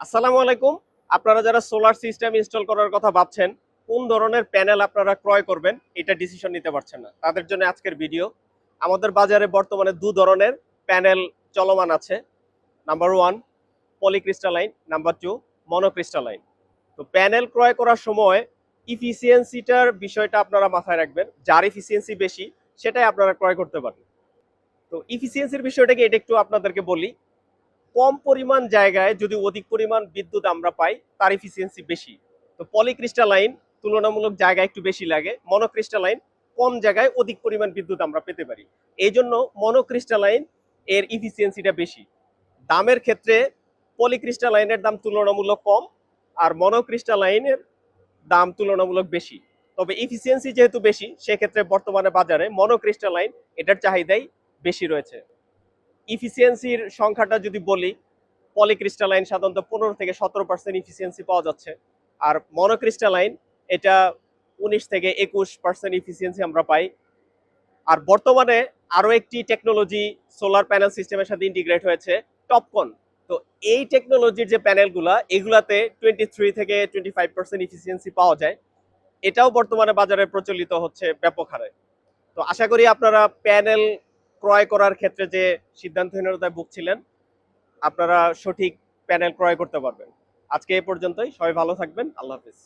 আসসালামু আলাইকুম। আপনারা যারা সোলার সিস্টেম ইনস্টল করার কথা ভাবছেন, কোন ধরনের প্যানেল আপনারা ক্রয় করবেন এটা ডিসিশন নিতে পারছেন না, তাদের জন্য আজকের ভিডিও। আমাদের বাজারে বর্তমানে দু ধরনের প্যানেল চলমান আছে। Number 1 polycrystalline, number 2 monocrystalline. তো প্যানেল ক্রয় করার সময় ইফিসিয়েন্সিটার বিষয়টা আপনারা মাথায় রাখবেন। যার ইফিসিয়েন্সি বেশি সেটাই আপনারা ক্রয় করতে পারেন। তো ইফিসিয়েন্সির বিষয়টাকে এটা একটু আপনাদেরকে বলি। কম পরিমাণ জায়গায় যদি অধিক পরিমাণ বিদ্যুৎ আমরা পাই, তার এফিসিয়েন্সি বেশি। তো পলিক্রিস্টালাইন তুলনামূলক জায়গা একটু বেশি লাগে, মনোক্রিস্টালাইন কম জায়গায় অধিক পরিমাণ বিদ্যুৎ আমরা পেতে পারি। এই জন্য মনোক্রিস্টালাইন এর ইফিসিয়েন্সিটা বেশি। দামের ক্ষেত্রে পলিক্রিস্টালাইনের দাম তুলনামূলক কম, আর মনোক্রিস্টালাইনের দাম তুলনামূলক বেশি। তবে এফিসিয়েন্সি যেহেতু বেশি, সেক্ষেত্রে বর্তমানে বাজারে মনোক্রিস্টালাইন এটার চাহিদাই বেশি রয়েছে। ইফিসিয়েন্সির সংখ্যাটা যদি বলি, পলিক্রিস্টালাইন সাধারণত 15 থেকে 17% ইফিসিয়েন্সি পাওয়া যাচ্ছে, আর মনোক্রিস্টালাইন এটা 19 থেকে 21% ইফিসিয়েন্সি আমরা পাই। আর বর্তমানে আরো একটি টেকনোলজি সোলার প্যানেল সিস্টেমের সাথে ইন্টিগ্রেট হয়েছে, টপকন। তো এই টেকনোলজির যে প্যানেলগুলা, এগুলাতে 23 থেকে 25% ইফিসিয়েন্সি পাওয়া যায়। এটাও বর্তমানে বাজারে প্রচলিত হচ্ছে ব্যাপক হারে। তো আশা করি আপনারা প্যানেল ক্রয় করার ক্ষেত্রে যে সিদ্ধান্তহীনতায় ভুগছিলেন, আপনারা সঠিক প্যানেল ক্রয় করতে পারবেন। আজকে এ পর্যন্তই। সবাই ভালো থাকবেন। আল্লাহ হাফিজ।